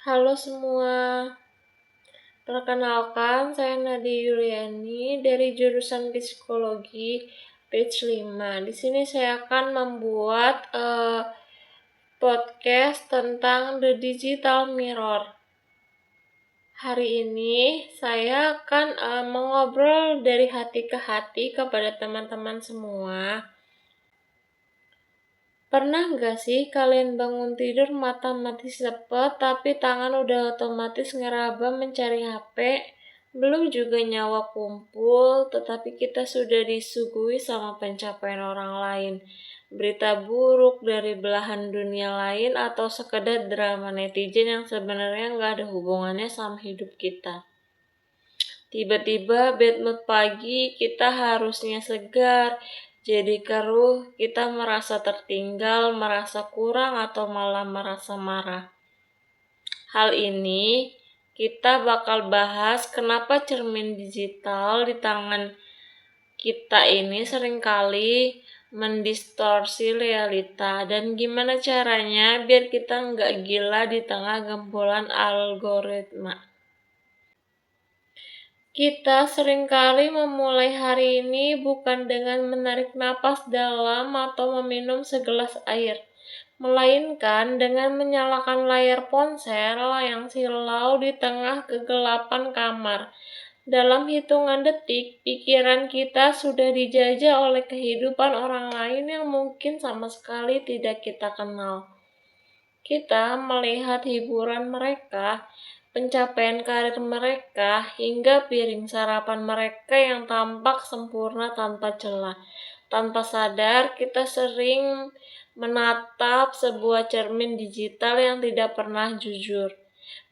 Halo semua, perkenalkan saya Nadia Yuliani dari jurusan Psikologi batch 5. Di sini saya akan membuat podcast tentang The Digital Mirror. Hari ini saya akan mengobrol dari hati ke hati kepada teman-teman semua. Pernah nggak sih kalian bangun tidur mata mati sepet tapi tangan udah otomatis ngeraba mencari HP? Belum juga nyawa kumpul, tetapi kita sudah disuguhi sama pencapaian orang lain. Berita buruk dari belahan dunia lain atau sekedar drama netizen yang sebenarnya nggak ada hubungannya sama hidup kita. Tiba-tiba bad mood pagi, kita harusnya segar, jadi keruh, kita merasa tertinggal, merasa kurang, atau malah merasa marah. Hal ini kita bakal bahas kenapa cermin digital di tangan kita ini seringkali mendistorsi realita dan gimana caranya biar kita nggak gila di tengah gempuran algoritma. Kita seringkali memulai hari ini bukan dengan menarik napas dalam atau meminum segelas air, melainkan dengan menyalakan layar ponsel yang silau di tengah kegelapan kamar. Dalam hitungan detik, pikiran kita sudah dijajah oleh kehidupan orang lain yang mungkin sama sekali tidak kita kenal. Kita melihat hiburan mereka, pencapaian karir mereka, hingga piring sarapan mereka yang tampak sempurna tanpa celah. Tanpa sadar, kita sering menatap sebuah cermin digital yang tidak pernah jujur.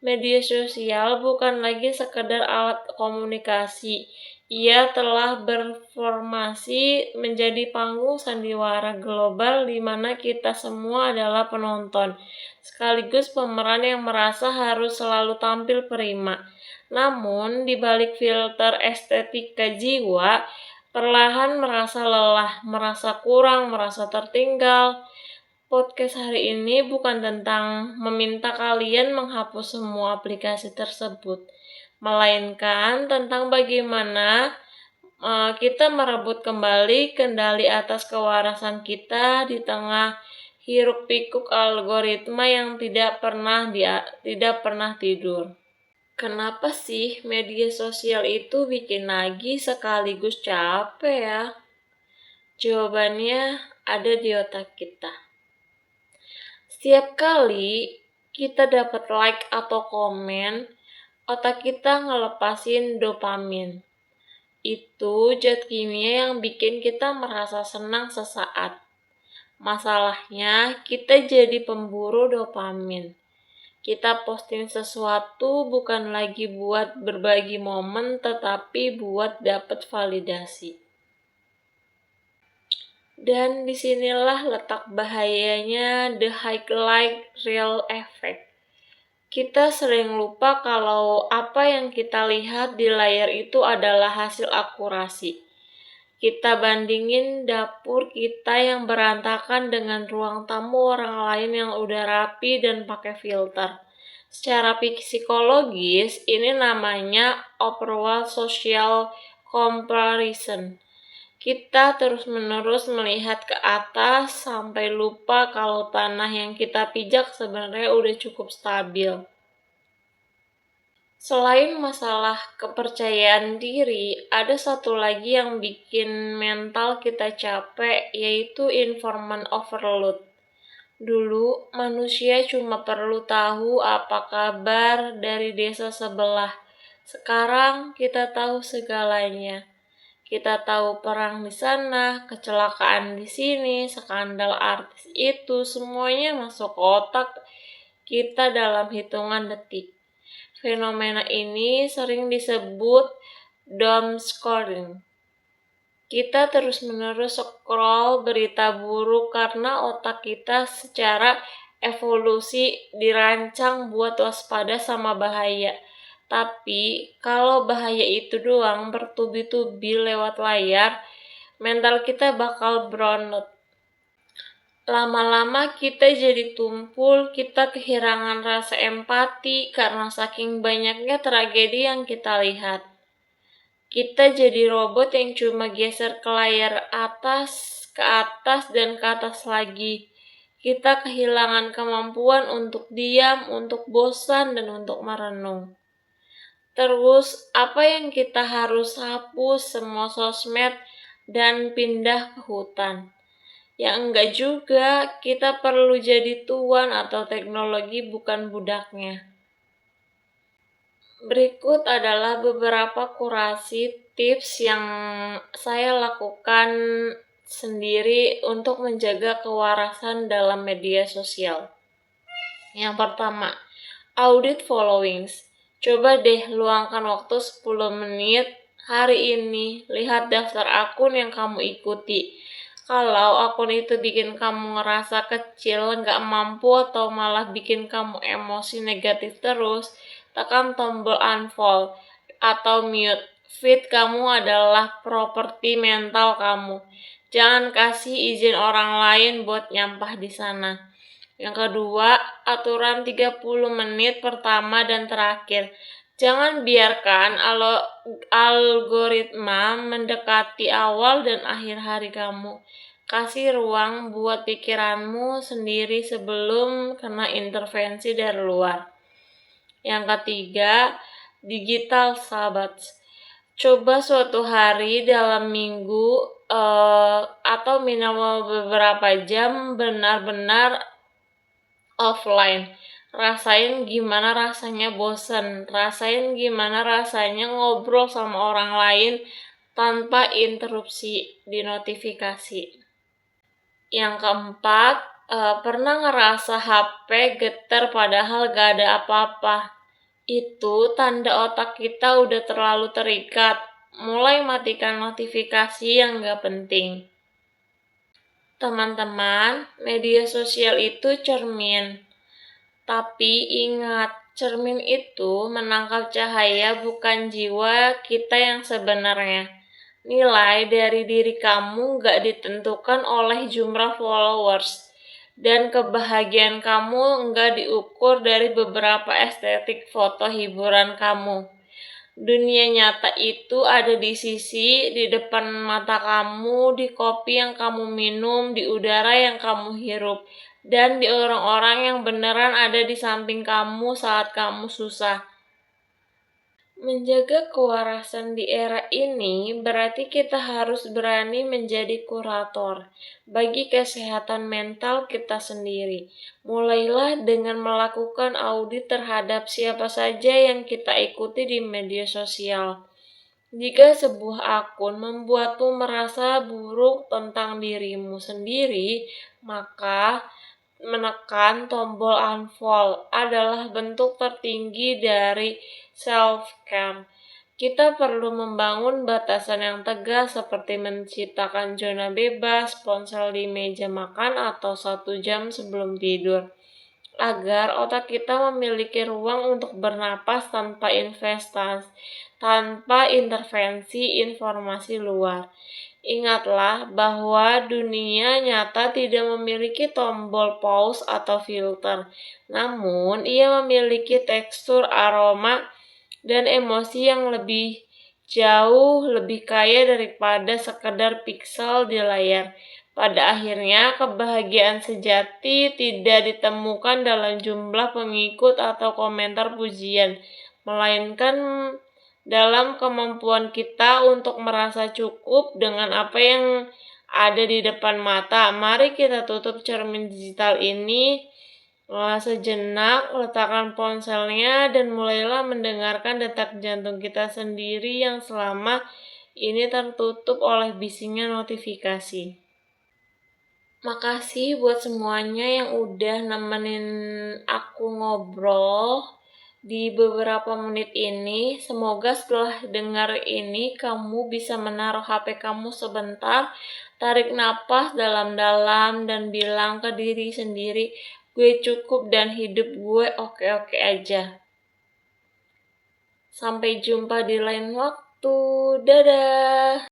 Media sosial bukan lagi sekedar alat komunikasi. Ia telah berformasi menjadi panggung sandiwara global di mana kita semua adalah penonton, sekaligus pemeran yang merasa harus selalu tampil prima. Namun, di balik filter estetika jiwa, perlahan merasa lelah, merasa kurang, merasa tertinggal. Podcast hari ini bukan tentang meminta kalian menghapus semua aplikasi tersebut, melainkan tentang bagaimana kita merebut kembali kendali atas kewarasan kita di tengah hiruk-pikuk algoritma yang tidak pernah tidur. Kenapa sih media sosial itu bikin nagih sekaligus capek ya? Jawabannya ada di otak kita. Setiap kali kita dapat like atau komen, otak kita ngelepasin dopamin. Itu zat kimia yang bikin kita merasa senang sesaat. Masalahnya, kita jadi pemburu dopamin. Kita posting sesuatu bukan lagi buat berbagi momen, tetapi buat dapat validasi. Dan disinilah letak bahayanya the highlight reel effect. Kita sering lupa kalau apa yang kita lihat di layar itu adalah hasil akurasi. Kita bandingin dapur kita yang berantakan dengan ruang tamu orang lain yang udah rapi dan pakai filter. Secara psikologis, ini namanya overall social comparison. Kita terus-menerus melihat ke atas sampai lupa kalau tanah yang kita pijak sebenarnya udah cukup stabil. Selain masalah kepercayaan diri, ada satu lagi yang bikin mental kita capek, yaitu information overload. Dulu, manusia cuma perlu tahu apa kabar dari desa sebelah. Sekarang, kita tahu segalanya. Kita tahu perang di sana, kecelakaan di sini, skandal artis itu, semuanya masuk otak kita dalam hitungan detik. Fenomena ini sering disebut doom scrolling. Kita terus-menerus scroll berita buruk karena otak kita secara evolusi dirancang buat waspada sama bahaya. Tapi, kalau bahaya itu doang bertubi-tubi lewat layar, mental kita bakal burnout. Lama-lama kita jadi tumpul, kita kehilangan rasa empati karena saking banyaknya tragedi yang kita lihat. Kita jadi robot yang cuma geser ke layar atas, dan ke atas lagi. Kita kehilangan kemampuan untuk diam, untuk bosan, dan untuk merenung. Terus, apa yang kita harus hapus semua sosmed dan pindah ke hutan? Ya enggak juga, kita perlu jadi tuan atau teknologi bukan budaknya. Berikut adalah beberapa kurasi tips yang saya lakukan sendiri untuk menjaga kewarasan dalam media sosial. Yang pertama, audit followings. Coba deh luangkan waktu 10 menit hari ini, lihat daftar akun yang kamu ikuti. Kalau akun itu bikin kamu ngerasa kecil, nggak mampu, atau malah bikin kamu emosi negatif terus, tekan tombol unfollow atau mute. Feed kamu adalah properti mental kamu. Jangan kasih izin orang lain buat nyampah di sana. Yang kedua, aturan 30 menit pertama dan terakhir. Jangan biarkan algoritma mendekati awal dan akhir hari kamu. Kasih ruang buat pikiranmu sendiri sebelum kena intervensi dari luar. Yang ketiga, digital sabbath. Coba suatu hari dalam minggu atau minimal beberapa jam benar-benar offline. Rasain gimana rasanya bosen, rasain gimana rasanya ngobrol sama orang lain tanpa interupsi di notifikasi. Yang keempat, pernah ngerasa HP getar padahal gak ada apa-apa. Itu tanda otak kita udah terlalu terikat. Mulai matikan notifikasi yang gak penting. Teman-teman, media sosial itu cermin. Tapi ingat, cermin itu menangkap cahaya bukan jiwa kita yang sebenarnya. Nilai dari diri kamu gak ditentukan oleh jumlah followers. Dan kebahagiaan kamu gak diukur dari beberapa estetik foto hiburan kamu. Dunia nyata itu ada di depan mata kamu, di kopi yang kamu minum, di udara yang kamu hirup, dan di orang-orang yang beneran ada di samping kamu saat kamu susah. Menjaga kewarasan di era ini berarti kita harus berani menjadi kurator bagi kesehatan mental kita sendiri. Mulailah dengan melakukan audit terhadap siapa saja yang kita ikuti di media sosial. Jika sebuah akun membuatmu merasa buruk tentang dirimu sendiri, maka menekan tombol unfollow adalah bentuk tertinggi dari self-care. Kita perlu membangun batasan yang tegas seperti menciptakan zona bebas, ponsel di meja makan atau 1 jam sebelum tidur, agar otak kita memiliki ruang untuk bernapas tanpa intervensi informasi luar. Ingatlah bahwa dunia nyata tidak memiliki tombol pause atau filter, namun ia memiliki tekstur, aroma, dan emosi yang jauh lebih kaya daripada sekedar piksel di layar. Pada akhirnya, kebahagiaan sejati tidak ditemukan dalam jumlah pengikut atau komentar pujian, melainkan dalam kemampuan kita untuk merasa cukup dengan apa yang ada di depan mata. Mari kita tutup cermin digital ini sejenak, letakkan ponselnya, dan mulailah mendengarkan detak jantung kita sendiri yang selama ini tertutup oleh bisiknya notifikasi. Makasih buat semuanya yang udah nemenin aku ngobrol di beberapa menit ini. Semoga setelah dengar ini kamu bisa menaruh HP kamu sebentar, tarik napas dalam-dalam, dan bilang ke diri sendiri, gue cukup dan hidup gue oke-oke aja. Sampai jumpa di lain waktu. Dadah!